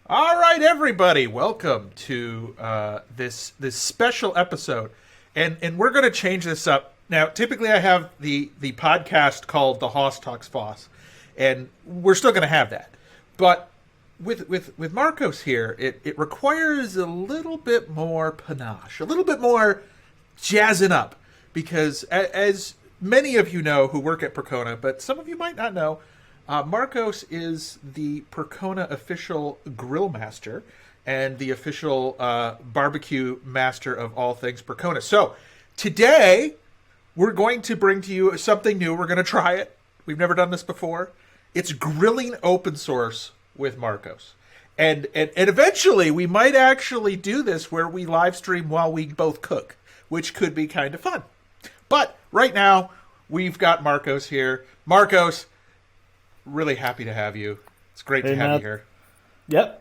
All right, everybody, welcome to this special episode, and we're going to change this up. Now, typically, I have the podcast called the HOSS Talks Foss, and we're still going to have that, but with Marcos here, it requires a little bit more panache, a little bit more jazzing up, because as many of you know who work at Percona, but some of you might not know. Marcos is the Percona official grill master and the official barbecue master of all things Percona. So today we're going to bring to you something new. We're going to try it. We've never done this before. It's grilling open source with Marcos. And eventually we might actually do this where we live stream while we both cook, which could be kind of fun. But right now we've got Marcos here. Marcos, really happy to have you. It's great to have Matt. you here.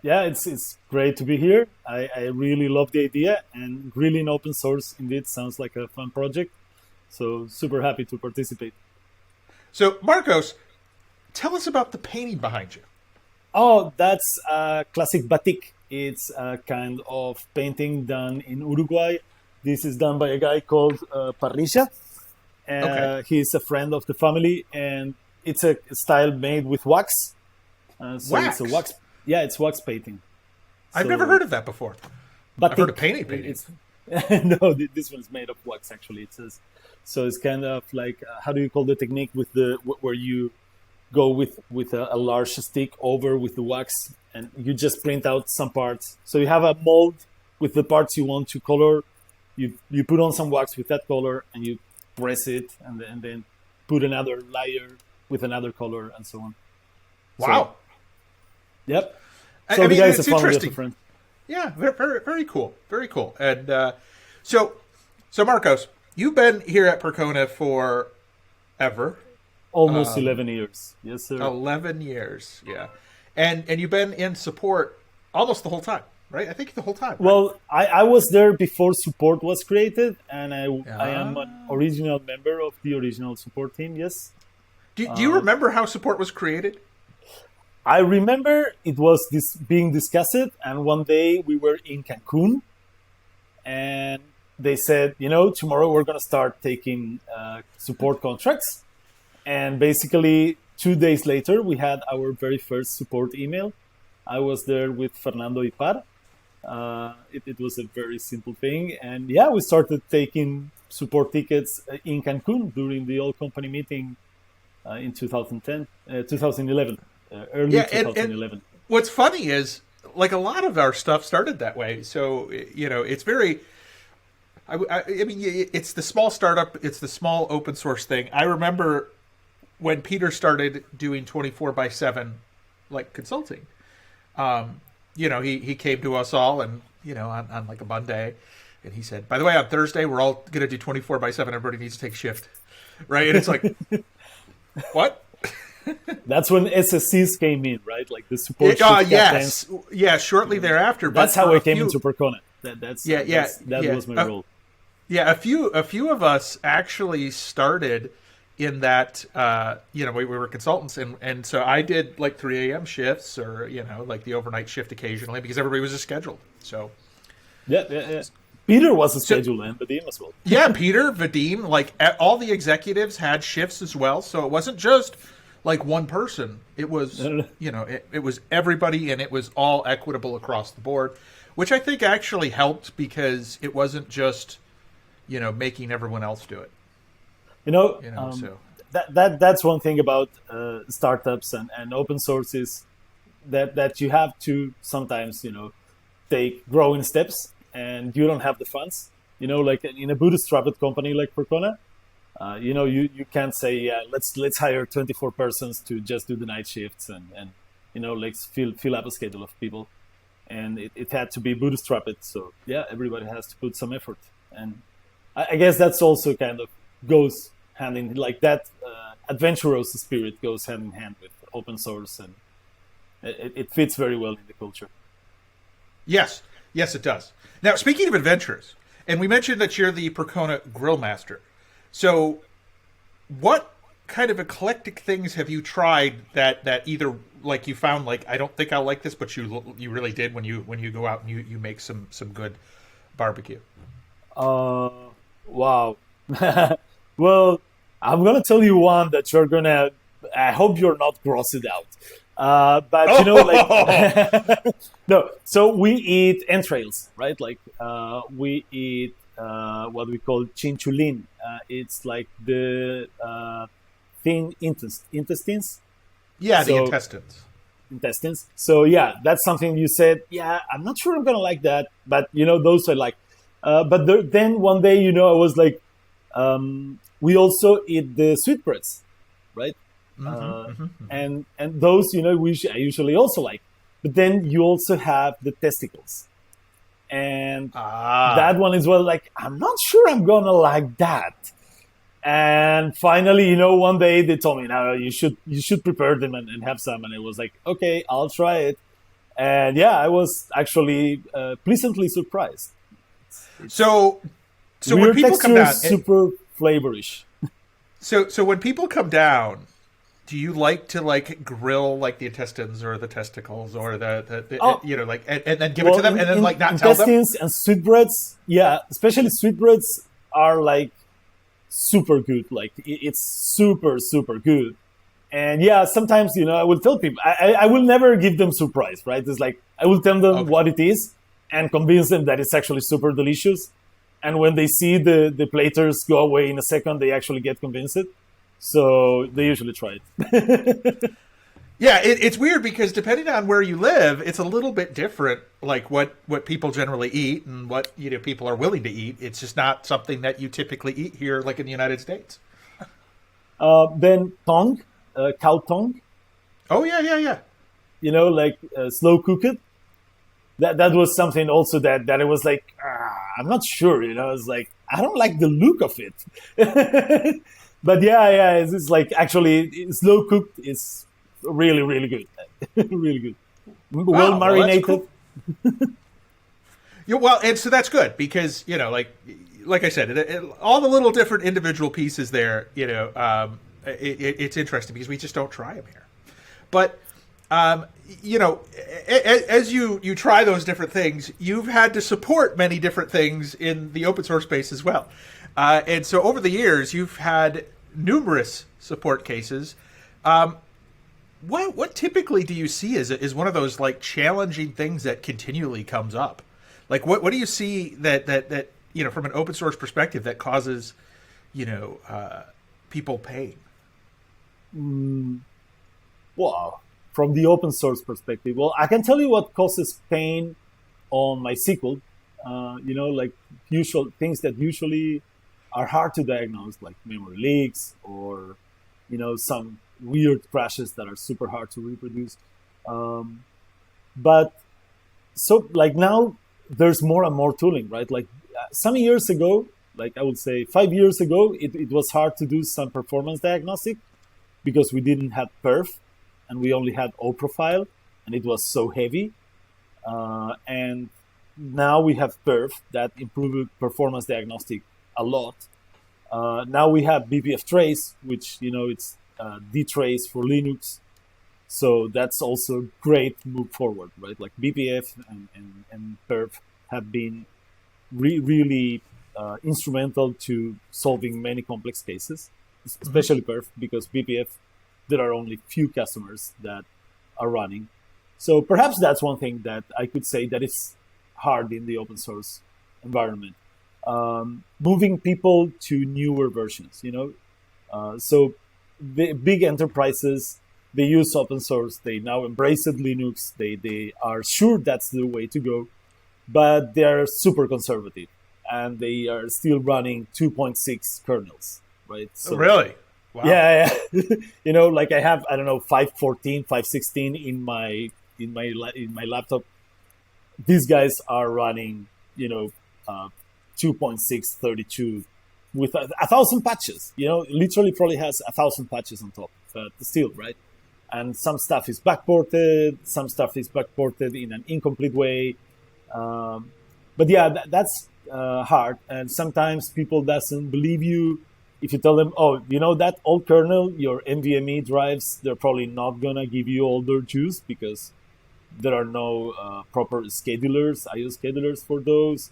Yeah, it's great to be here. I really love the idea, and grilling open source indeed sounds like a fun project. So super happy to participate. So, Marcos, tell us about the painting behind you. Oh, that's classic batik. It's a kind of painting done in Uruguay. This is done by a guy called Parrilla. Okay. He's a friend of the family, and it's a style made with wax. So Wax? it's a wax. Yeah, it's wax painting. I've never heard of that before. Batik. I've heard of painting. It's no, this one's made of wax. Actually, it says. So it's kind of like how do you call the technique with the where you go with a large stick over with the wax, and you just print out some parts. So you have a mold with the parts you want to color. You put on some wax with that color, and you press it, and then put another layer with another color, and so on. Wow. So, yep. I So the mean, guy's a it's family of a interesting. friend. Yeah, very, very cool. Very cool. And so Marcos, you've been here at Percona for ever. Almost 11 years. Yes, sir. 11 years. Yeah. And you've been in support almost the whole time, right? I think the whole time. Right? Well, I was there before support was created, and I am an original member of the original support team, yes. Do you remember how support was created? I remember it was being discussed, and one day we were in Cancun, and they said, tomorrow we're going to start taking support contracts. And basically, 2 days later, we had our very first support email. I was there with Fernando Ipar. It was a very simple thing. And yeah, we started taking support tickets in Cancun during the all company meeting in 2011, early Yeah, 2011. and what's funny is, like, a lot of our stuff started that way. So, it's very... I mean, it's the small startup, it's the small open source thing. I remember when Peter started doing 24/7 like consulting. He came to us all, and on like a Monday, and he said, "By the way, on Thursday we're all going to do 24/7. Everybody needs to take shift, right?" And it's like, what? That's when SSCs came in, right? Like the support. Yes, yeah. Shortly thereafter, that's how I came into Percona. That was my role. Yeah, a few of us actually started in that. We were consultants, and so I did like 3 a.m. shifts, or like the overnight shift occasionally, because everybody was just scheduled. So yeah. Peter was a scheduled man, Vadim as well. Yeah, Peter, Vadim, like all the executives had shifts as well, so it wasn't just like one person. It was it was everybody, and it was all equitable across the board, which I think actually helped, because it wasn't just making everyone else do it. So that's one thing about startups and open source is that you have to sometimes take growing steps, and you don't have the funds. Like in a bootstrapped company like Percona, you can't say let's hire 24 persons to just do the night shifts and like fill up a schedule of people, and it had to be bootstrapped. So yeah, everybody has to put some effort, and I guess that's also kind of goes hand in, like that adventurous spirit goes hand in hand with open source, and it fits very well in the culture. Yes, it does. Now, speaking of adventurous, and we mentioned that you're the Percona Grill Master. So what kind of eclectic things have you tried that either like you found like I don't think I'll like this, but you really did when you go out and you make some good barbecue? Wow. Well, I'm gonna tell you one that you're gonna. I hope you're not grossed out. But no. So we eat entrails, right? Like we eat what we call chinchulin. It's like the thin intestines. Yeah, the So intestines. intestines. So yeah, that's something you said. Yeah, I'm not sure I'm gonna like that, but those are like. But then one day, I was like, we also eat the sweetbreads, right? And those, I usually also like. But then you also have the testicles, and that one is like I'm not sure I'm gonna like that. And finally, one day they told me, "No, you should prepare them and have some." And I was like, "Okay, I'll try it." And yeah, I was actually pleasantly surprised. So when Weird people come down, texture, super flavorish. so when people come down, do you like to like grill like the intestines or the testicles or the like and then give it to them and then like not tell them? Intestines and sweetbreads, yeah, especially sweetbreads are like super good. Like it's super super good. And yeah, sometimes I will tell people I will never give them surprise, right? It's like I will tell them what it is and convince them that it's actually super delicious. And when they see the platers go away in a second, they actually get convinced. So they usually try it. Yeah, it's weird because depending on where you live, it's a little bit different, like what people generally eat and what people are willing to eat. It's just not something that you typically eat here, like in the United States. Then tongue, cow tongue. Oh yeah. Like slow cooked. That was something also that I was like, I'm not sure. I was like, I don't like the look of it. But yeah, it's like actually slow cooked is really, really good. Really good. Well marinated. Well, cool. Yeah, well, and so that's good because like I said, all the little different individual pieces there. It's interesting because we just don't try them here. But as you try those different things, you've had to support many different things in the open source space as well. And so over the years, you've had numerous support cases. What typically do you see as one of those like challenging things that continually comes up? Like what do you see that from an open source perspective that causes people pain? Wow. From the open source perspective, well, I can tell you what causes pain on MySQL. Like usual things that usually are hard to diagnose, like memory leaks or some weird crashes that are super hard to reproduce. But so like now there's more and more tooling, right? Like some years ago, like I would say 5 years ago, it was hard to do some performance diagnostic because we didn't have perf and we only had O profile and it was so heavy. And now we have perf that improved performance diagnostic a lot. Now we have BPF trace, which it's dtrace for Linux. So that's also a great move forward, right? Like BPF and perf have been really instrumental to solving many complex cases, especially perf, because BPF, there are only few customers that are running. So perhaps that's one thing that I could say that is hard in the open source environment. Moving people to newer versions, so the big enterprises, they use open source, they now embrace Linux, they are sure that's the way to go, but they're super conservative and they are still running 2.6 kernels, right? So, really? Wow. Yeah. Like I have, I don't know, 5.14, 5.16 in my laptop. These guys are running, 2.632 with 1,000 patches. Literally probably has 1,000 patches on top, but still, right? And some stuff is backported, some stuff is backported in an incomplete way. But yeah, that's hard. And sometimes people doesn't believe you if you tell them, oh, that old kernel, your NVMe drives, they're probably not gonna give you all their juice because there are no proper schedulers, IO schedulers for those,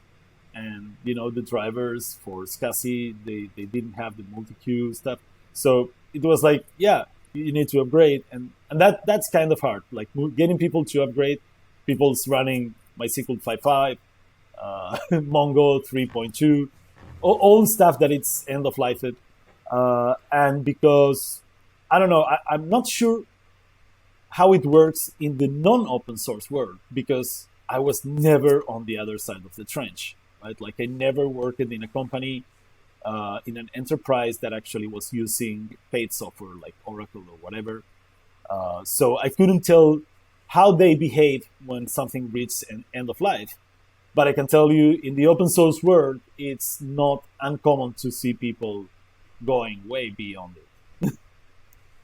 and the drivers for SCSI, they didn't have the multi-queue stuff. So it was like, yeah, you need to upgrade, and that's kind of hard. Like getting people to upgrade. People's running MySQL 5.5, Mongo 3.2, all stuff that it's end of life. And because I don't know, I'm not sure how it works in the non-open source world because I was never on the other side of the trench, right? Like I never worked in a company, in an enterprise that actually was using paid software like Oracle or whatever. So I couldn't tell how they behave when something reaches an end of life. But I can tell you in the open source world, it's not uncommon to see people going way beyond it.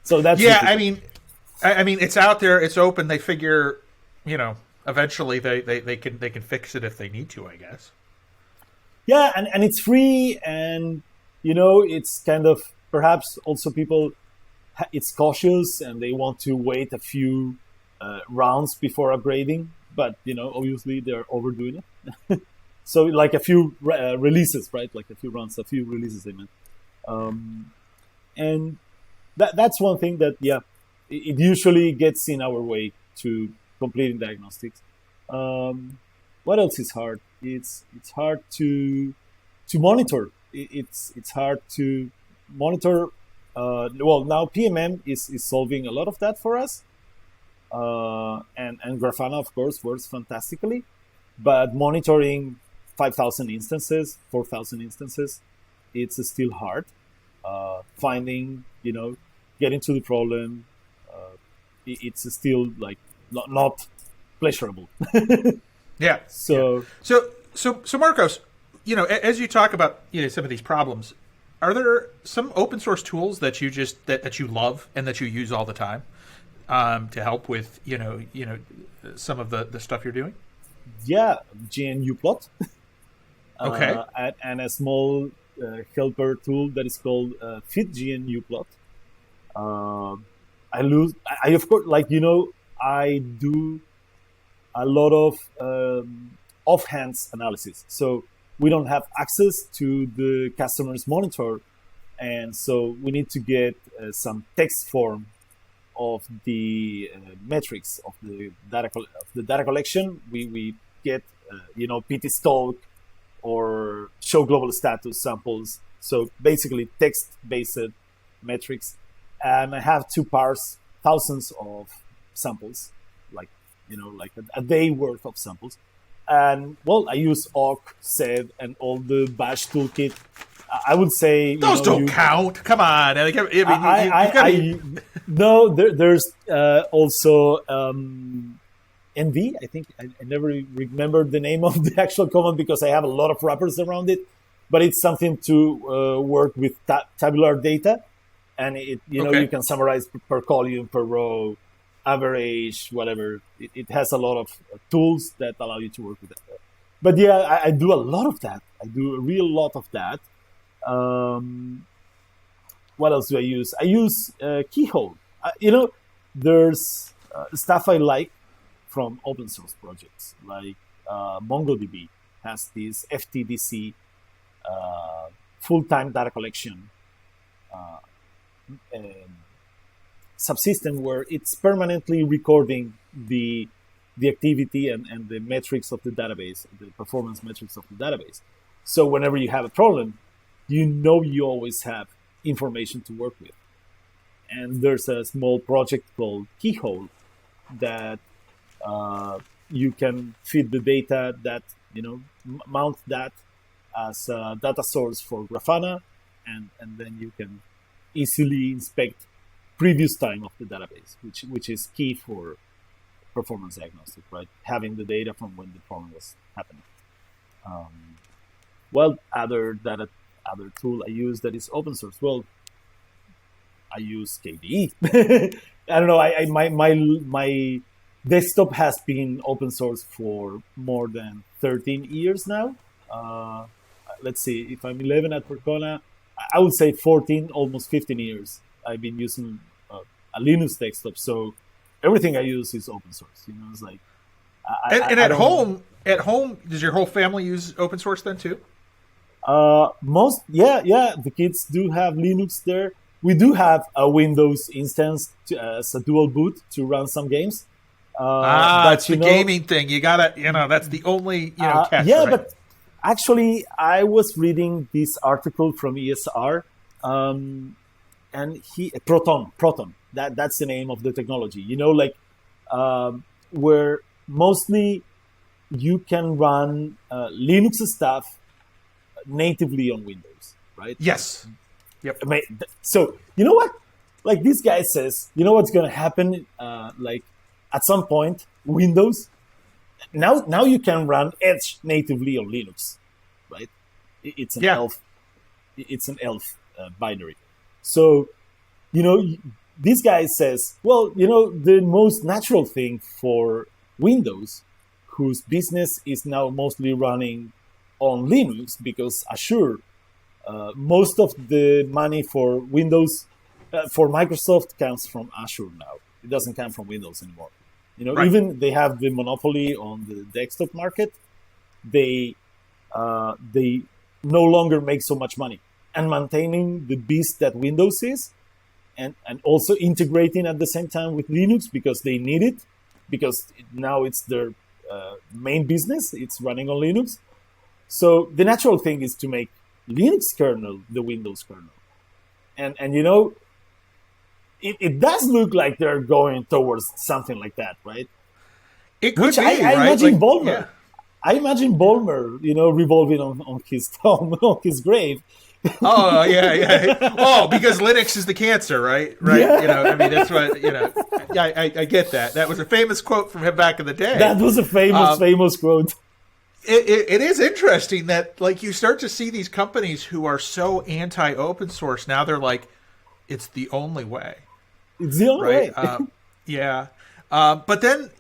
So that's yeah. I mean, it's out there, it's open. They figure, eventually they can fix it if they need to, I guess. Yeah, and it's free, and it's kind of perhaps also people, it's cautious and they want to wait a few rounds before upgrading, but obviously they're overdoing it. So like a few releases, right? Like a few rounds, a few releases, I meant. And that's one thing that it usually gets in our way to completing diagnostics. What else is hard? It's hard to monitor. It's hard to monitor. Well, now PMM is solving a lot of that for us. And Grafana, of course, works fantastically. But monitoring 5,000 instances, 4,000 instances, it's still hard. Finding, getting to the problem, it's still like not pleasurable. Yeah. So Marcos, as you talk about some of these problems, are there some open source tools that you that you love and that you use all the time to help with some of the stuff you're doing? Yeah, GNU plot. Okay. And a small helper tool that is called fit GNU plot. I of course, I do a lot of offhands analysis. So we don't have access to the customer's monitor, and so we need to get some text form of the metrics of the data collection. We get PT stalk or show global status samples. So basically text-based metrics, and I have to parse thousands of samples, like a day worth of samples. And well, I use awk, sed, and all the bash toolkit. I would say those don't count. Come on, no. There's also NV. I think I never remember the name of the actual command because I have a lot of wrappers around it. But it's something to work with tabular data, and you can summarize per column, per row, average, whatever. It has a lot of tools that allow you to work with that. But yeah, I do a lot of that. I do a real lot of that. What else do I use? I use Keyhole. There's stuff I like from open source projects, like MongoDB has this FTDC full-time data collection subsystem where it's permanently recording the activity and the metrics of the database, the performance metrics of the database. So whenever you have a problem, you always have information to work with. And there's a small project called Keyhole that you can feed the data that, mount that as a data source for Grafana, and then you can easily inspect previous time of the database, which is key for performance diagnostic, right? Having the data from when the problem was happening. Other tool I use that is open source. Well, I use KDE. I don't know. My desktop has been open source for more than 13 years now. Let's see. If I'm 11 at Percona, I would say 14, almost 15 years. I've been using a Linux desktop, so everything I use is open source. You know, it's like and at home, does your whole family use open source then too? The kids do have Linux there. We do have a Windows instance as a dual boot to run some games. It's the gaming thing. You gotta, that's the only, catch. Right? But actually, I was reading this article from ESR, and Proton. That's the name of the technology. Where mostly you can run Linux stuff natively on Windows, right? Yes. Yep. So you know what? Like this guy says, you know what's going to happen? At some point, Windows. Now you can run Edge natively on Linux, right? It's an ELF. It's an ELF binary. So, this guy says, well, the most natural thing for Windows, whose business is now mostly running on Linux because Azure, most of the money for Windows, for Microsoft comes from Azure now. It doesn't come from Windows anymore. Right. Even they have the monopoly on the desktop market. They no longer make so much money. And maintaining the beast that Windows is, and also integrating at the same time with Linux because they need it, because now it's their main business. It's running on Linux. So the natural thing is to make Linux kernel the Windows kernel. And it does look like they're going towards something like that, right? It could be, I right? imagine Ballmer. Yeah. I imagine Ballmer, revolving on his tomb, on his grave. Oh, yeah. Oh, because Linux is the cancer, right? Right. Yeah. That's what, I get that. That was a famous quote from him back in the day. That was a famous quote. It is interesting that, like, you start to see these companies who are so anti-open source. Now they're like, it's the only way. It's the only way. Yeah. But then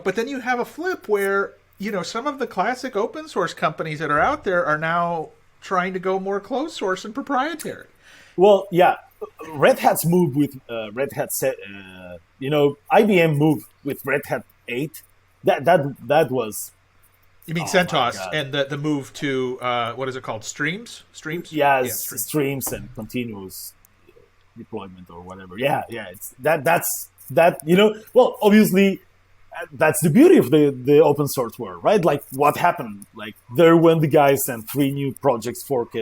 but then you have a flip where, some of the classic open source companies that are out there are now trying to go more closed source and proprietary. Well, yeah, Red Hat's move with Red Hat, IBM moved with Red Hat 8. That was. You mean CentOS and the move to what is it called? Streams? Yeah, streams and continuous deployment or whatever. Yeah. It's that's. Well, obviously, that's the beauty of the open source world, right? Like, what happened? Like, there went the guys and 3 new projects forked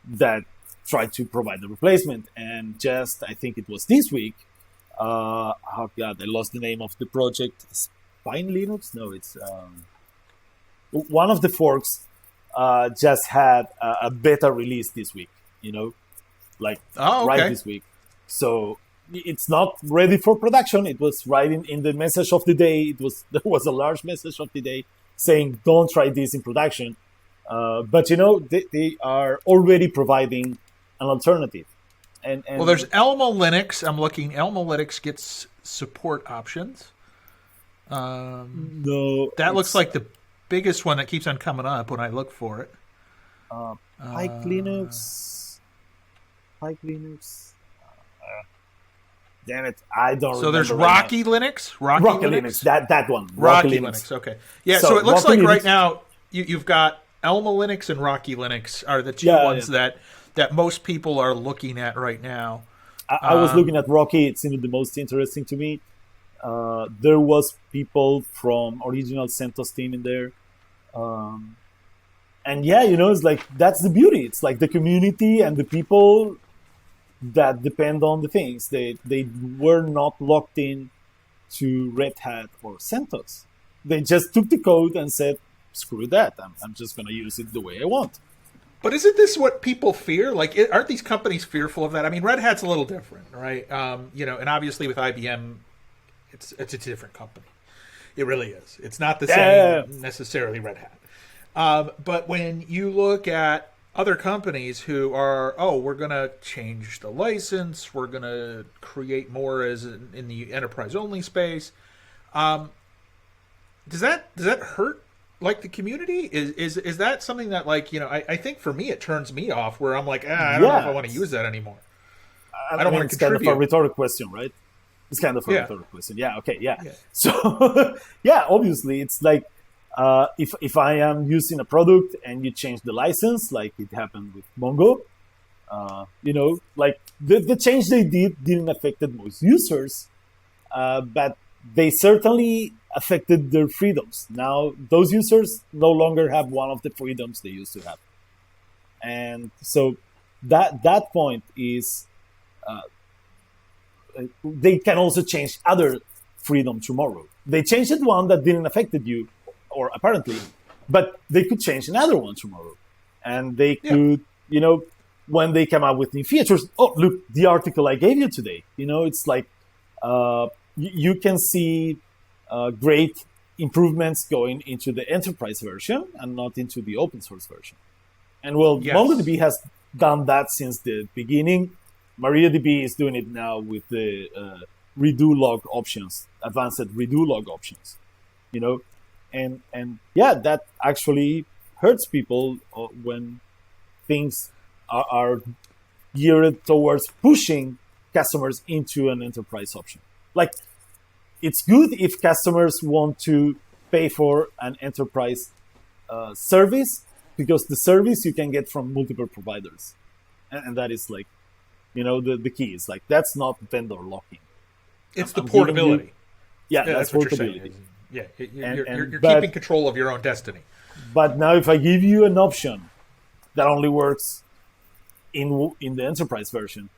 that tried to provide the replacement. And just, I think it was this week, I lost the name of the project. Spine Linux? No, it's one of the forks just had a beta release this week, right this week. So it's not ready for production. It was right in the message of the day. There was a large message of the day saying, don't try this in production. But they are already providing an alternative. And well, there's Elmo Linux. I'm looking. Elmo Linux gets support options. No, that looks like the biggest one that keeps on coming up when I look for it. Pike Linux. Damn it, I don't. So there's Rocky Linux. Rocky Linux. That one. Rocky Linux. Okay. Yeah. So it looks Rocky like Linux. Right now you've got Elmo Linux and Rocky Linux are the two ones that most people are looking at right now. I was looking at Rocky. It seemed the most interesting to me. There was people from original CentOS team in there. And it's like, that's the beauty. It's like the community and the people that depend on the things. They were not locked in to Red Hat or CentOS. They just took the code and said, screw that. I'm just going to use it the way I want. But isn't this what people fear? Like, aren't these companies fearful of that? I mean, Red Hat's a little different, right? And obviously with IBM, it's a different company. It really is. It's not the same necessarily Red Hat. But when you look at other companies who are, we're going to change the license, we're going to create more as in the enterprise only space. Does that hurt like the community? Is that something that, like, I think for me it turns me off, where I'm like, I don't know if I want to use that anymore. I don't want to it's contribute. kind of a rhetorical question, right? It's kind of a rhetorical question. Yeah. Okay. Yeah. Yeah. So, yeah, obviously, it's like if I am using a product and you change the license, like it happened with Mongo, like the change they didn't affect most users, but they certainly affected their freedoms. Now, those users no longer have one of the freedoms they used to have, and so that point is. They can also change other freedom tomorrow. They changed one that didn't affect you, or apparently, but they could change another one tomorrow. And they could, when they come out with new features, oh, look, the article I gave you today, it's like you can see great improvements going into the enterprise version and not into the open source version. And well, yes. MongoDB has done that since the beginning. MariaDB is doing it now with the redo log options, advanced redo log options, and yeah, that actually hurts people when things are geared towards pushing customers into an enterprise option. Like, it's good if customers want to pay for an enterprise service, because the service you can get from multiple providers, and that is like, the key is like, that's not vendor locking. It's the portability. That's portability. You're keeping control of your own destiny. But now, if I give you an option that only works in the enterprise version,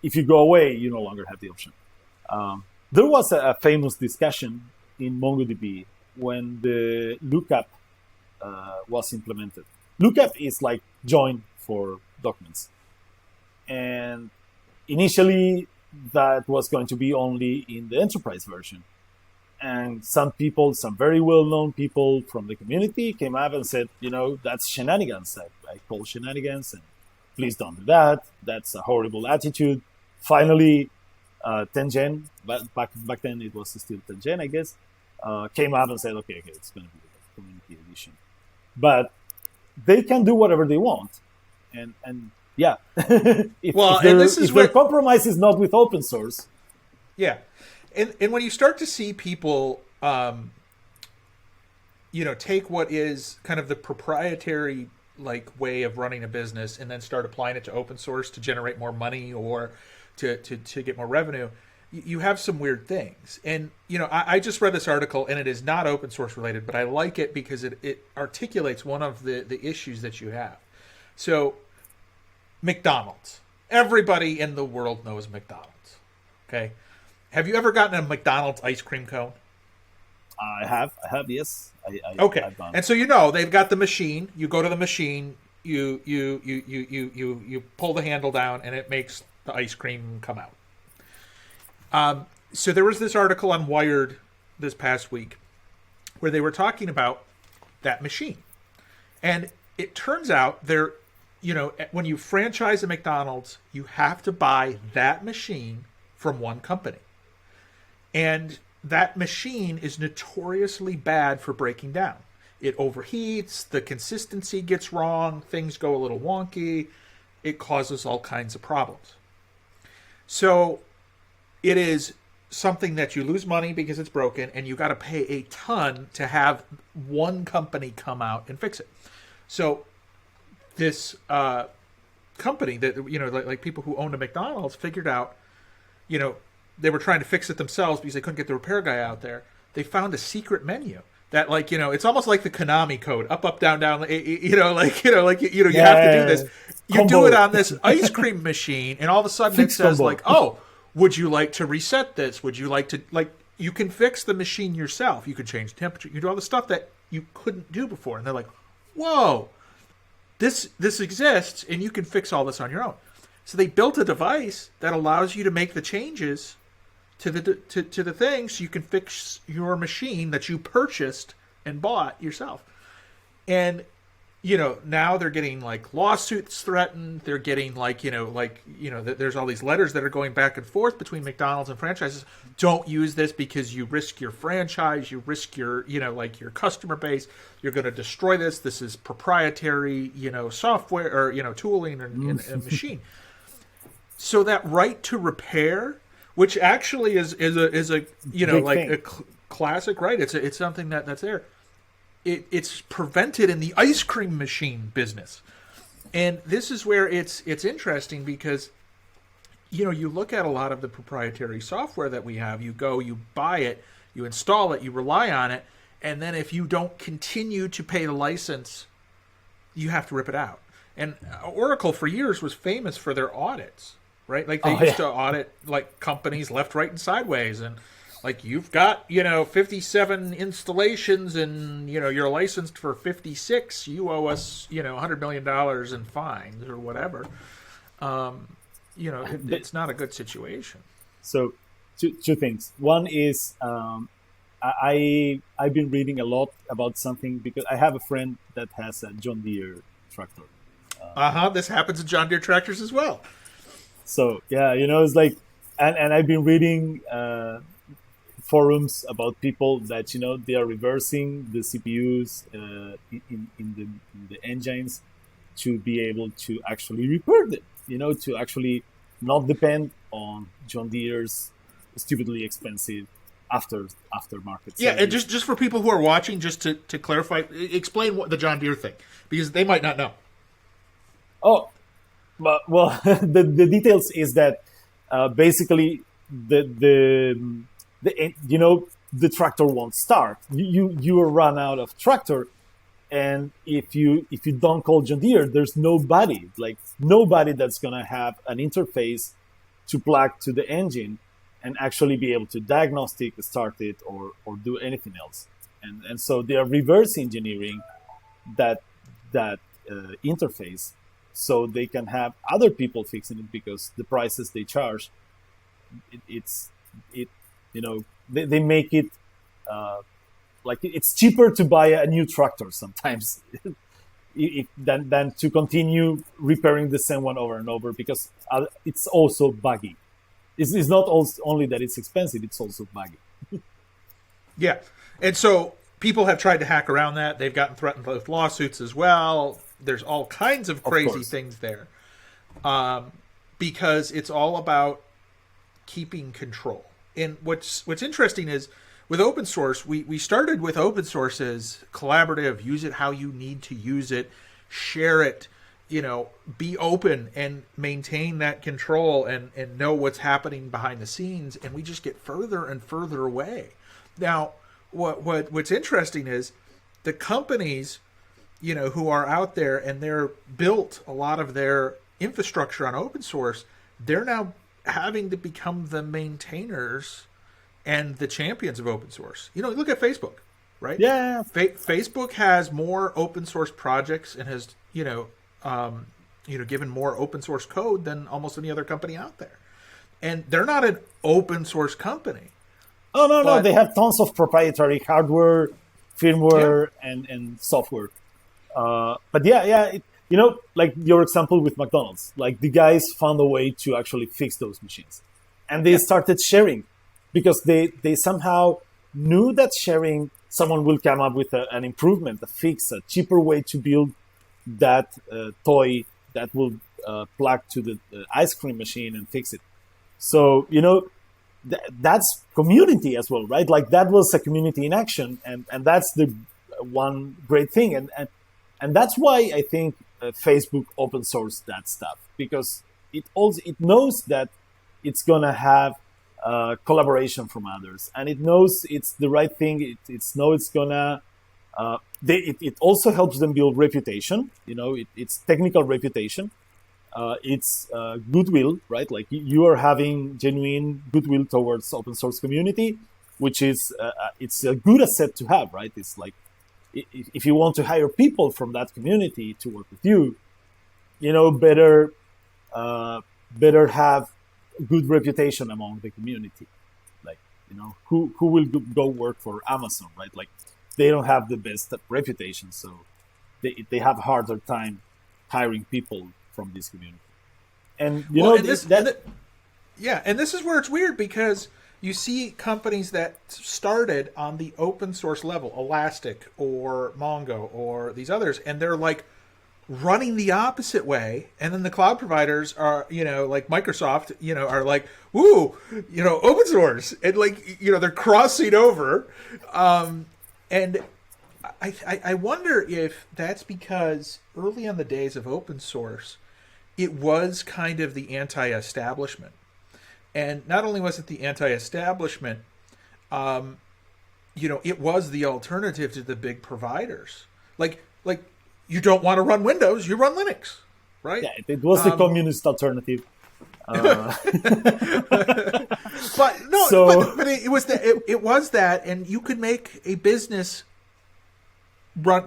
if you go away, you no longer have the option. There was a famous discussion in MongoDB when the lookup was implemented. Lookup is like join for documents. And initially, that was going to be only in the enterprise version. And some very well-known people from the community came up and said, that's shenanigans. I call shenanigans, and please don't do that. That's a horrible attitude. Finally, Tengen, back then it was still Tengen, I guess, came up and said, okay, it's going to be the community edition. But they can do whatever they want. And yeah, if their compromise is not with open source. Yeah, and when you start to see people, take what is kind of the proprietary way of running a business and then start applying it to open source to generate more money or to get more revenue, you have some weird things. And I just read this article, and it is not open source related, but I like it because it articulates one of the issues that you have. So, McDonald's. Everybody in the world knows McDonald's. Okay? Have you ever gotten a McDonald's ice cream cone? I have, yes. Okay. I've done. And so they've got the machine. You go to the machine, you pull the handle down, and it makes the ice cream come out. So there was this article on Wired this past week where they were talking about that machine. And it turns out when you franchise a McDonald's, you have to buy that machine from one company. And that machine is notoriously bad for breaking down. It overheats, the consistency gets wrong, things go a little wonky, it causes all kinds of problems. So it is something that you lose money because it's broken, and you got to pay a ton to have one company come out and fix it. So this company that, like people who owned a McDonald's figured out, they were trying to fix it themselves because they couldn't get the repair guy out there. They found a secret menu that, it's almost like the Konami code, up, down, down. You have to do this. You Combo. do it on this ice cream machine, and all of a sudden it says combo. Would you like to reset this? Would you like to you can fix the machine yourself. You could change the temperature. You do all the stuff that you couldn't do before. And they're like, whoa, this exists, and you can fix all this on your own. So they built a device that allows you to make the changes to the thing, so you can fix your machine that you purchased and bought yourself. And now they're getting like lawsuits threatened. They're getting there's all these letters that are going back and forth between McDonald's and franchises. Don't use this because you risk your franchise, you risk your, your customer base. You're going to destroy this. This is proprietary, software or, tooling and machine. So that right to repair, which actually is a classic right. It's something that's there. It's prevented in the ice cream machine business. And this is where it's interesting because, you look at a lot of the proprietary software that we have. You go, you buy it, you install it, you rely on it, and then if you don't continue to pay the license, you have to rip it out. And Oracle for years was famous for their audits, right? Like they used to audit like companies left, right, and sideways, and like you've got, 57 installations and, you're licensed for 56. You owe us, $100 million in fines or whatever. It's not a good situation. So two things. One is I've been reading a lot about something because I have a friend that has a John Deere tractor. This happens in John Deere tractors as well. So, yeah, it's like, and I've been reading forums about people that they are reversing the CPUs in the engines to be able to actually repair them, to actually not depend on John Deere's stupidly expensive aftermarket. Yeah, and just for people who are watching, just to clarify, explain what the John Deere thing, because they might not know. Oh, well, the details is that basically the tractor won't start. You run out of tractor, and if you don't call John Deere, there's nobody that's gonna have an interface to plug to the engine and actually be able to diagnostic, start it, or do anything else. And so they are reverse engineering that interface so they can have other people fixing it, because the prices they charge, they make it like it's cheaper to buy a new tractor sometimes than to continue repairing the same one over and over, because it's also buggy. It's not only that it's expensive, it's also buggy. Yeah. And so people have tried to hack around that. They've gotten threatened with lawsuits as well. There's all kinds of crazy things there, because it's all about keeping control. And what's interesting is with open source, we started with open source as collaborative, use it how you need to use it, share it, be open and maintain that control and know what's happening behind the scenes. And we just get further and further away. Now, what's interesting is the companies, who are out there and they're built a lot of their infrastructure on open source, they're now having to become the maintainers and the champions of open source. Look at Facebook, right? Yeah. Facebook has more open source projects and has, given more open source code than almost any other company out there. And they're not an open source company. Oh, no. They have tons of proprietary hardware, firmware, and software. But yeah, like your example with McDonald's, like the guys found a way to actually fix those machines, and they started sharing, because they somehow knew that sharing, someone will come up with an improvement, a fix, a cheaper way to build that toy that will plug to the ice cream machine and fix it. So that's community as well, right? Like that was a community in action, and that's the one great thing, and that's why I think Facebook open sourced that stuff, because it knows that it's gonna have collaboration from others, and it knows it's the right thing. It's gonna. It also helps them build reputation. It's technical reputation. It's goodwill, right? Like you are having genuine goodwill towards open source community, which is it's a good asset to have, right? It's like, if you want to hire people from that community to work with you, better have good reputation among the community. Like, who will go work for Amazon, right? Like, they don't have the best reputation. So, they have a harder time hiring people from this community. And and this is where it's weird, because you see companies that started on the open source level, Elastic or Mongo or these others, and they're like running the opposite way, and then the cloud providers are, like Microsoft, are like, ooh, open source, and like, they're crossing over, and I wonder if that's because early on the days of open source, it was kind of the anti-establishment, and not only was it the anti-establishment, it was the alternative to the big providers, like. You don't want to run Windows, you run Linux, right? Yeah, it was the communist alternative. But it was that, and you could make a business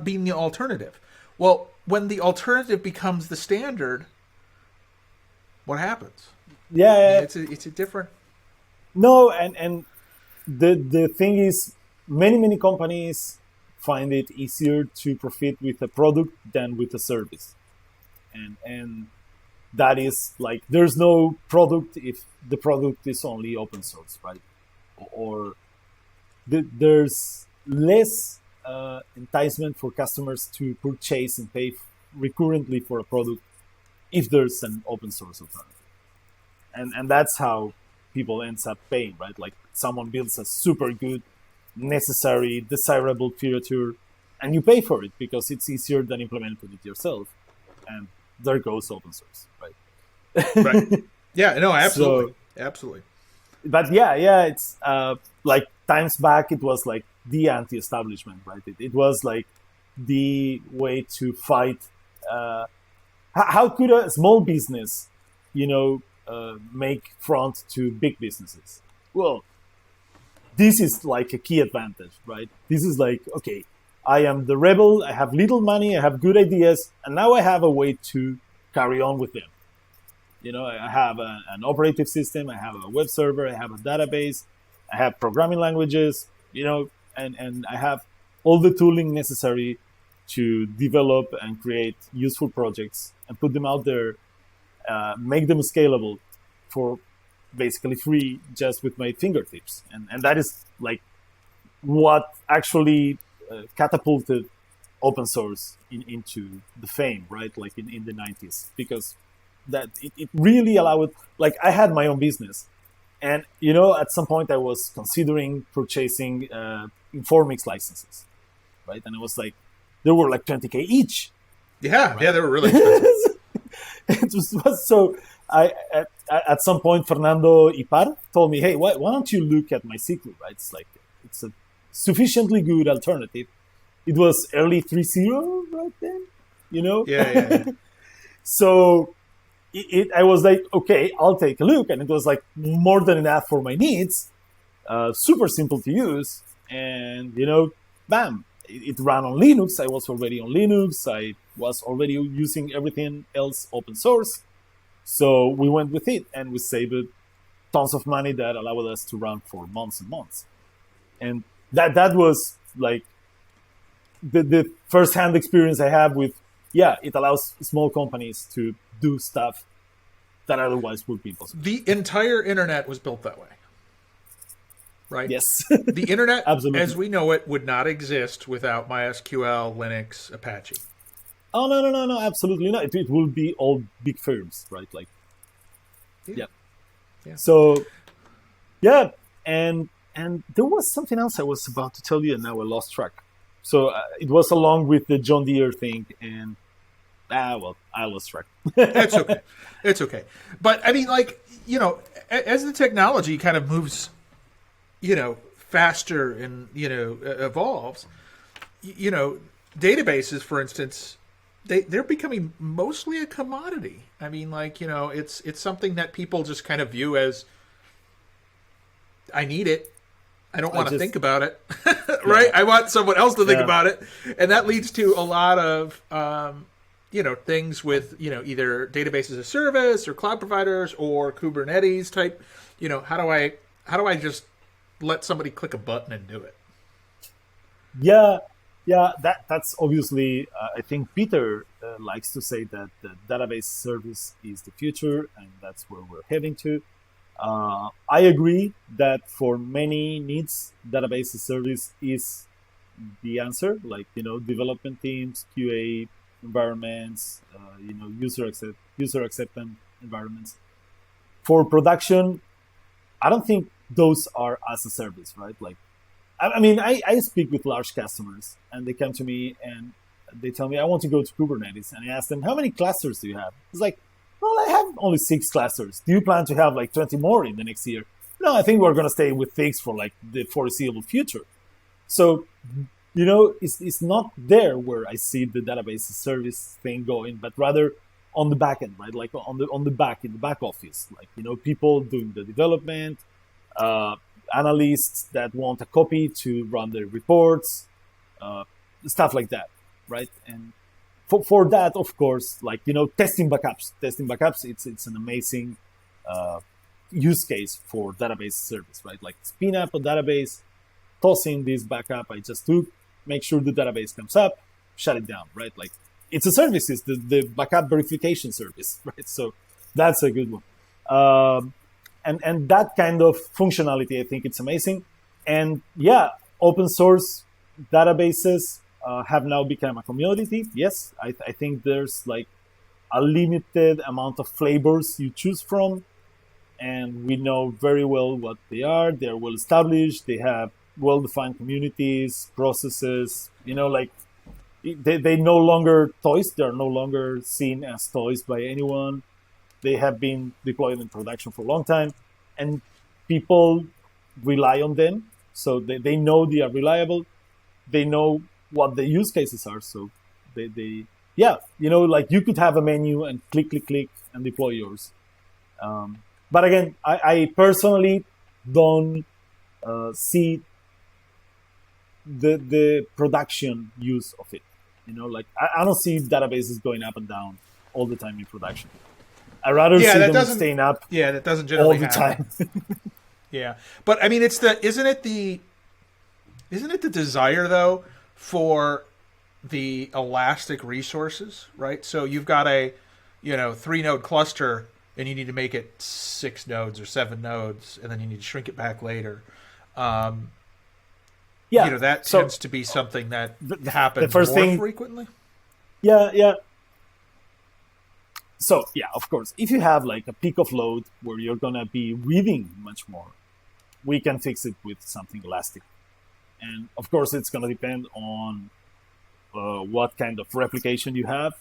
being the alternative. Well, when the alternative becomes the standard, what happens? Yeah, it's a different. No, and the thing is, many companies find it easier to profit with a product than with a service, and that is like, there's no product if the product is only open source, right? Or there's less enticement for customers to purchase and pay recurrently for a product if there's an open source alternative, and that's how people ends up paying, right? Like, someone builds a super good, necessary, desirable feature, and you pay for it because it's easier than implementing it yourself, and there goes open source, right? Right. Yeah, no, absolutely. Absolutely. But yeah, it's like, times back, it was like the anti-establishment, right? It was like the way to fight. How could a small business, make front to big businesses? Well, this is like a key advantage, right? This is like, okay, I am the rebel, I have little money, I have good ideas, and now I have a way to carry on with them. I have an operating system, I have a web server, I have a database, I have programming languages, and I have all the tooling necessary to develop and create useful projects and put them out there, make them scalable for basically free, just with my fingertips. And that is like what actually catapulted open source into the fame, right? Like in the 90s, because that it really allowed, like, I had my own business, and at some point I was considering purchasing Informix licenses, right? And it was like, they were like $20,000 each. Yeah, right? Yeah, they were really expensive. It was so. At some point, Fernando Ipar told me, "Hey, why don't you look at MySQL? Right? It's a sufficiently good alternative." It was early 3.0 right then, Yeah. So I was like, okay, I'll take a look, and it was like more than enough for my needs. Super simple to use, and bam, it ran on Linux. I was already on Linux. I was already using everything else open source. So we went with it, and we saved tons of money that allowed us to run for months and months. And that was like the first-hand experience I have with, it allows small companies to do stuff that otherwise would be impossible. The entire internet was built that way, right? Yes. The internet, absolutely, as we know it, would not exist without MySQL, Linux, Apache. Oh, no, absolutely not. It will be all big firms, right? Like, yeah. So, and there was something else I was about to tell you, and now I lost track. So it was along with the John Deere thing, and I lost track. It's okay. It's okay. But I mean, like, as the technology kind of moves, faster and, evolves, databases, for instance, they're becoming mostly a commodity. I mean, like, it's something that people just kind of view as, I need it. I don't want to think about it, right? Yeah. I want someone else to think about it. And that leads to a lot of, things with, either database as a service or cloud providers or Kubernetes type, how do I just let somebody click a button and do it? Yeah. Yeah, that's obviously. I think Peter likes to say that the database service is the future, and that's where we're heading to. I agree that for many needs, database service is the answer. Like development teams, QA environments, user acceptance environments. For production, I don't think those are as a service, right? Like, I mean, I speak with large customers, and they come to me and they tell me I want to go to Kubernetes, and I ask them how many clusters do you have? It's like, well, I have only 6 clusters. Do you plan to have like 20 more in the next year? No, I think we're going to stay with 6 for like the foreseeable future. So, it's not there where I see the database service thing going, but rather on the back end, right? Like in the back office, like people doing the development, analysts that want a copy to run their reports, stuff like that, right? And for that, of course, like testing backups, it's an amazing use case for database service, right? Like spin up a database, toss in this backup I just took, make sure the database comes up, shut it down, right? Like it's a service, it's the backup verification service, right? So that's a good one. And that kind of functionality, I think it's amazing. And yeah, open source databases have now become a commodity. Yes, I think there's like a limited amount of flavors you choose from. And we know very well what they are. They're well established. They have well-defined communities, processes, like they no longer toys. They're no longer seen as toys by anyone. They have been deployed in production for a long time, and people rely on them. So they know they are reliable. They know what the use cases are. So like you could have a menu and click, and deploy yours. But again, I personally don't see the production use of it. Like I don't see databases going up and down all the time in production. I rather see them staying up. Yeah, that doesn't generally all the happen. time. Yeah, but I mean, isn't it the desire though for the elastic resources, right? So you've got a 3-node cluster, and you need to make it 6 nodes or 7 nodes, and then you need to shrink it back later. That tends to be something that happens more frequently. Yeah. So, yeah, of course, if you have like a peak of load where you're going to be reading much more, we can fix it with something elastic. And of course, it's going to depend on what kind of replication you have,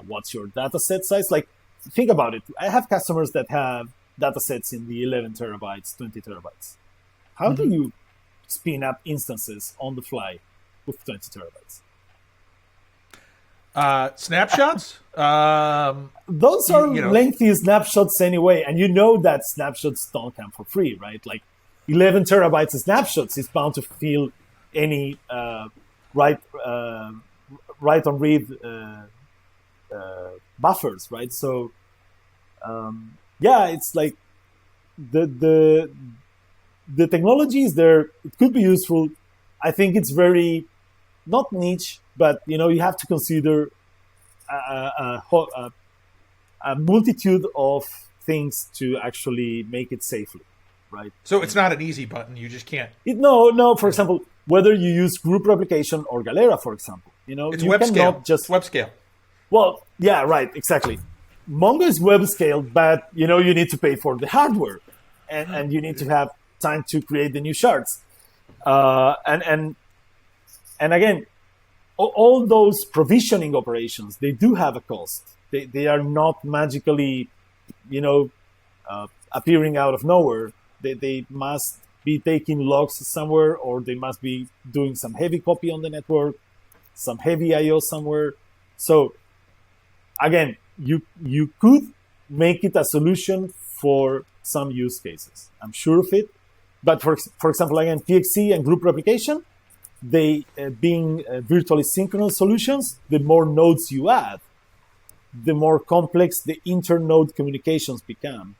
what's your data set size. Like, think about it. I have customers that have data sets in the 11 terabytes, 20 terabytes. How do you spin up instances on the fly with 20 terabytes? Snapshots? Those are lengthy snapshots anyway, and that snapshots don't come for free, right? Like 11 terabytes of snapshots is bound to fill any write on read buffers, right? So it's like the technology is there. It could be useful. I think it's very not niche, but you have to consider a multitude of things to actually make it safely, right? So it's not an easy button. You just can't. No. For example, whether you use group replication or Galera, for example, it's you web scale. cannot just web scale. Well, yeah, right, exactly. Mongo is web scale, but you need to pay for the hardware, and you need to have time to create the new shards, and again, all those provisioning operations, they do have a cost. They are not magically, appearing out of nowhere. They must be taking logs somewhere, or they must be doing some heavy copy on the network, some heavy I/O somewhere. So again, you could make it a solution for some use cases. I'm sure of it. But for example, again, PXE and group replication, they being virtually synchronous solutions, the more nodes you add, the more complex the inter-node communications become.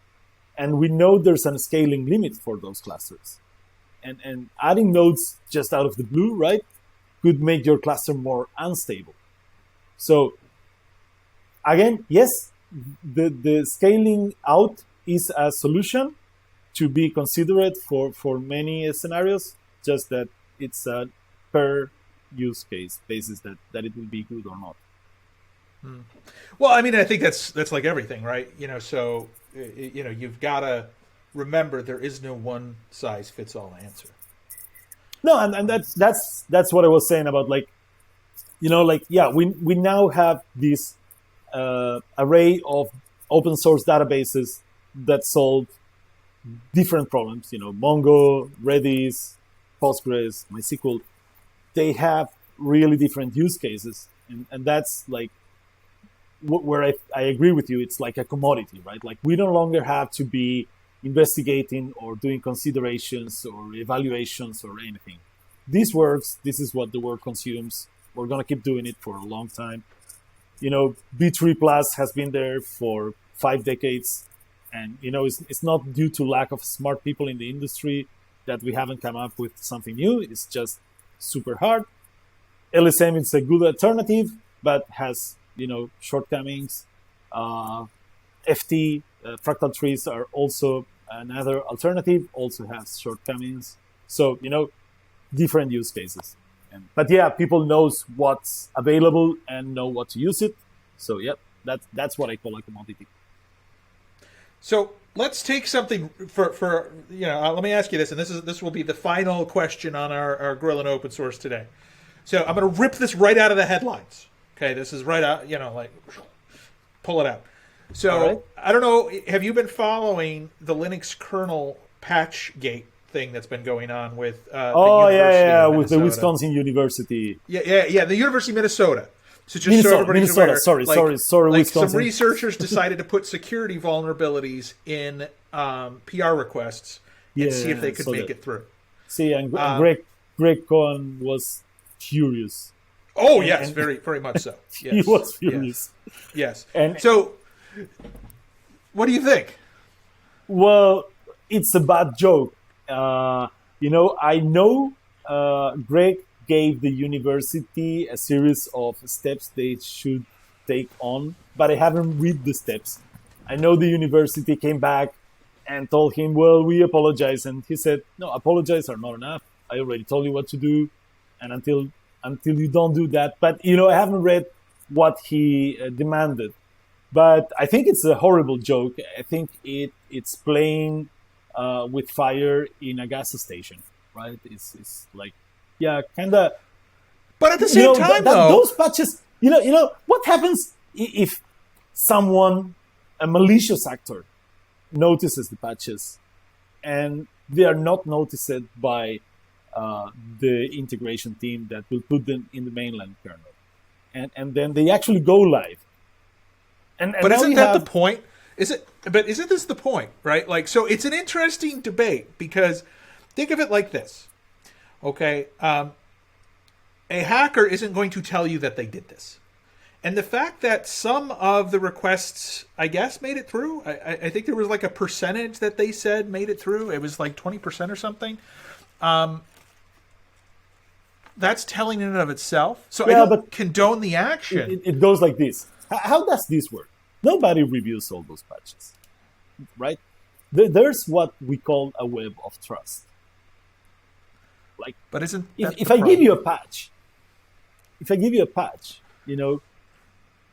And we know there's a scaling limit for those clusters. And adding nodes just out of the blue, right? could make your cluster more unstable. So again, yes, the scaling out is a solution to be considered for many scenarios, just that it's a per use case basis that it will be good or not. Well, I mean, I think that's like everything, right? So you've got to remember there is no one size fits all answer. No, and that's what I was saying about we now have this array of open source databases that solve different problems. Mongo, Redis, Postgres, MySQL, they have really different use cases, and that's like where I agree with you. It's like a commodity, right? Like we no longer have to be investigating or doing considerations or evaluations or anything. This works. This is what the world consumes. We're going to keep doing it for a long time. B3 Plus has been there for 5 decades. And, it's not due to lack of smart people in the industry that we haven't come up with something new. It's just super hard. LSM is a good alternative, but has, shortcomings. FT, fractal trees are also another alternative, also has shortcomings. So, different use cases. But yeah, people knows what's available and know what to use it. So yeah, that's what I call a commodity. So let's take something for let me ask you this, and this will be the final question on our Grill and Open Source today. So I'm going to rip this right out of the headlines. Okay, this is right out, pull it out. So right. I don't know, have you been following the Linux kernel patchgate thing that's been going on with the University with the Wisconsin University. Yeah, the University of Minnesota. So just Minnesota, so everybody's aware, sorry, Wisconsin. Some researchers decided to put security vulnerabilities in PR requests and see if they could make it through. See, and Greg Cohen was furious. Oh, yes, very, very much so. Yes. He was furious. Yes. And so, what do you think? Well, it's a bad joke. I know Greg gave the university a series of steps they should take on, but I haven't read the steps. I know the university came back and told him, well, we apologize. And he said, no, apologize are not enough. I already told you what to do. And until you don't do that. But, I haven't read what he demanded. But I think it's a horrible joke. I think it's playing with fire in a gas station, right? It's like, yeah, kind of. But at the same time, though, those patches, what happens if someone, a malicious actor, notices the patches and they are not noticed by the integration team that will put them in the mainland kernel, and then they actually go live. But isn't that the point? But isn't this the point, right? Like, so it's an interesting debate because think of it like this. Okay, a hacker isn't going to tell you that they did this. And the fact that some of the requests, I guess, made it through, I think there was like a percentage that they said made it through. It was like 20% or something. That's telling in and of itself. So I don't condone the action. It goes like this. How does this work? Nobody reviews all those patches, right? There's what we call a web of trust. Like, but isn't if I give you a patch,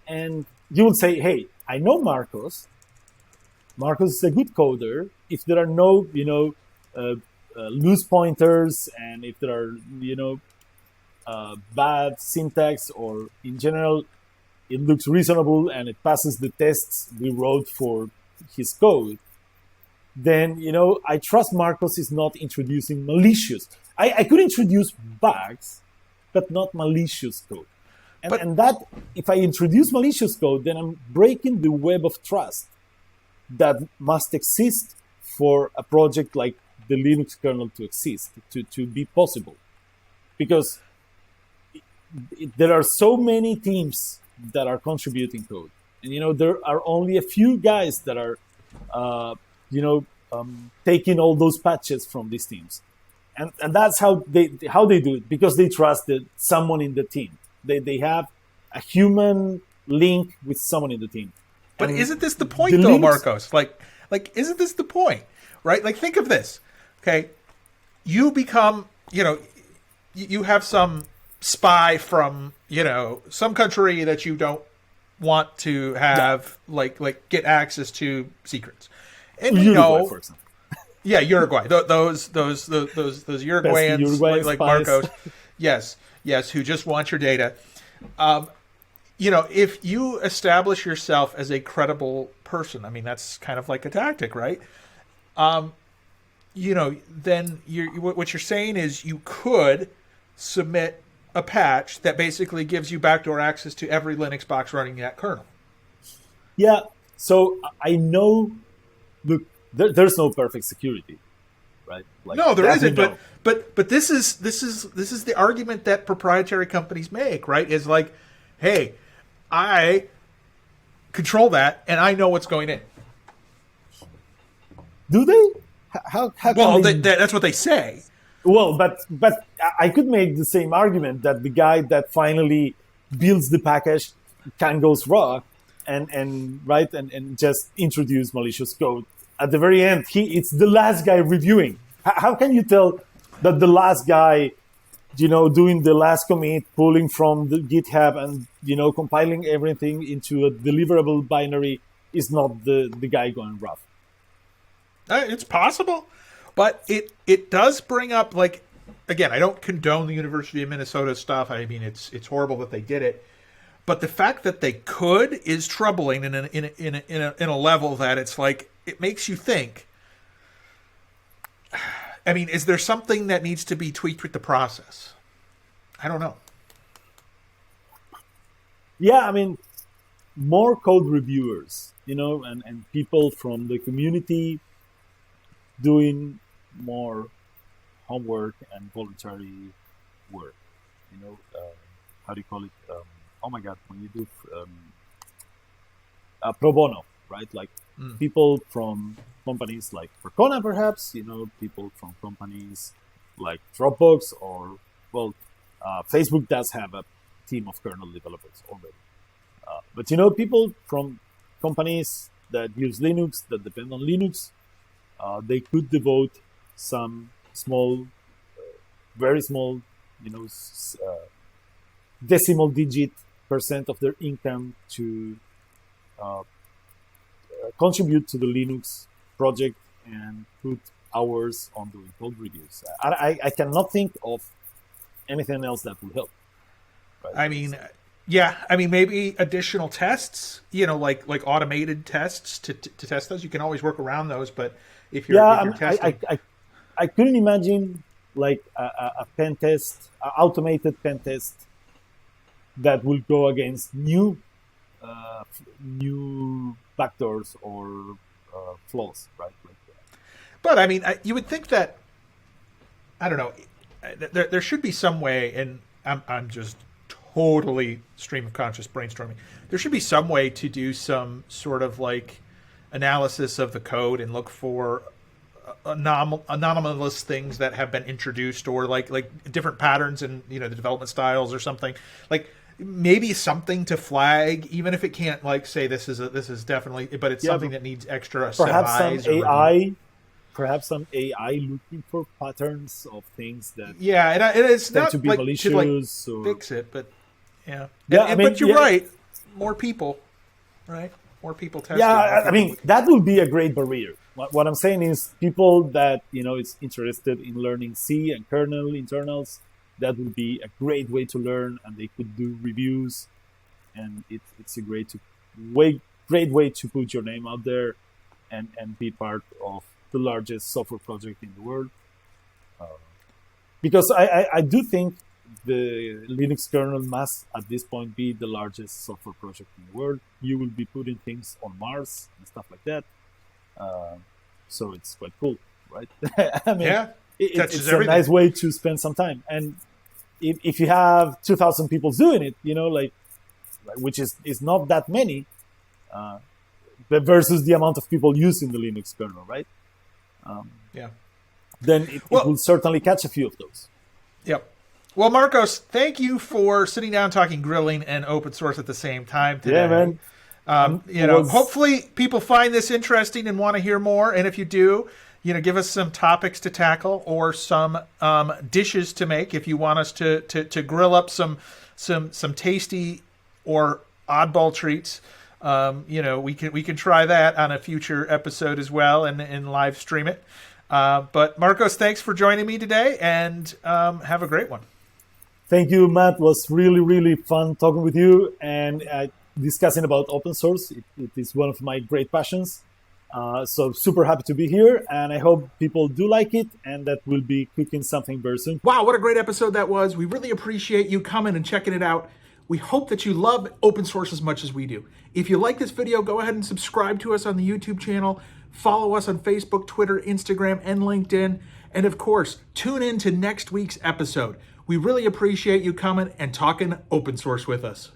and you will say, hey, I know Marcos. Marcos is a good coder. If there are no, loose pointers, and if there are, bad syntax, or in general, it looks reasonable and it passes the tests we wrote for his code, then, I trust Marcos is not introducing malicious. I could introduce bugs, but not malicious code. And that, if I introduce malicious code, then I'm breaking the web of trust that must exist for a project like the Linux kernel to exist, to be possible. Because there are so many teams that are contributing code. And, there are only a few guys that are, taking all those patches from these teams. and that's how they do it, because they trusted someone in the team. They have a human link with someone in the team. But And isn't this the point, the though, links- Marcos? Like, isn't this the point, right? Like, think of this, okay? You become, you have some spy from, some country that you don't want to have, like get access to secrets. And we Uruguay, know, for example. yeah, Uruguay. Those Uruguayans, Uruguayan like spies. Marcos, yes, who just want your data. If you establish yourself as a credible person, I mean, that's kind of like a tactic, right? Then what you're saying is you could submit a patch that basically gives you backdoor access to every Linux box running that kernel. Yeah. So I know. Look, there's no perfect security, right? Like, No, there that we isn't. know. But this is the argument that proprietary companies make, right? Is like, hey, I control that, and I know what's going in. Do they? How can Well, they? that's what they say. Well, but I could make the same argument that the guy that finally builds the package can goes raw and just introduce malicious code. At the very end, it's the last guy reviewing. How can you tell that the last guy, doing the last commit, pulling from the GitHub and, compiling everything into a deliverable binary is not the guy going rough? It's possible, but it does bring up, like, again, I don't condone the University of Minnesota stuff. I mean, it's horrible that they did it, but the fact that they could is troubling in a level that it's like it makes you think. I mean, is there something that needs to be tweaked with the process? I don't know. Yeah, I mean, more code reviewers, and people from the community doing more homework and voluntary work. How do you call it? Oh my God, when you do pro bono, right? Like people from companies like Percona, perhaps, people from companies like Dropbox, or, Facebook does have a team of kernel developers already. But, people from companies that use Linux, that depend on Linux, they could devote some small, very small, decimal digit % of their income to contribute to the Linux project and put hours on doing code reviews. I cannot think of anything else that would help. Right? I mean, yeah, maybe additional tests, like automated tests to test those. You can always work around those, but if you're testing, I couldn't imagine like a pen test, automated pen test that will go against new backdoors or flaws, right? But I mean, you would think that, I don't know, there should be some way, and I'm just totally stream of conscious brainstorming. There should be some way to do some sort of like analysis of the code and look for anomalous things that have been introduced, or like different patterns in the development styles or something. Like maybe something to flag, even if it can't like say this is definitely, but it's something that needs extra perhaps some AI looking for patterns of things that and it's not to be like malicious should like or fix it, but I mean, but you're right, more people, right? More people testing. Yeah, I mean, that would be a great barrier. What I'm saying is people that, is interested in learning C and kernel internals, that would be a great way to learn, and they could do reviews, and it's a great way to put your name out there and be part of the largest software project in the world. Because I do think the Linux kernel must, at this point, be the largest software project in the world. You will be putting things on Mars and stuff like that. So it's quite cool, right? I mean, it's a nice way to spend some time. And if you have 2,000 people doing it, which is not that many, but versus the amount of people using the Linux kernel, right? then it will certainly catch a few of those. Yep. Well, Marcos, thank you for sitting down talking grilling and open source at the same time today. Yeah, man. Hopefully people find this interesting and want to hear more. And if you do, give us some topics to tackle or some dishes to make. If you want us to grill up some tasty or oddball treats, we can try that on a future episode as well and live stream it. But Marcos, thanks for joining me today, and have a great one. Thank you, Matt. It was really, really fun talking with you and discussing about open source. It is one of my great passions. So super happy to be here, and I hope people do like it and that we'll be cooking something very soon. Wow, what a great episode that was. We really appreciate you coming and checking it out. We hope that you love open source as much as we do. If you like this video, go ahead and subscribe to us on the YouTube channel. Follow us on Facebook, Twitter, Instagram, and LinkedIn. And of course, tune in to next week's episode. We really appreciate you coming and talking open source with us.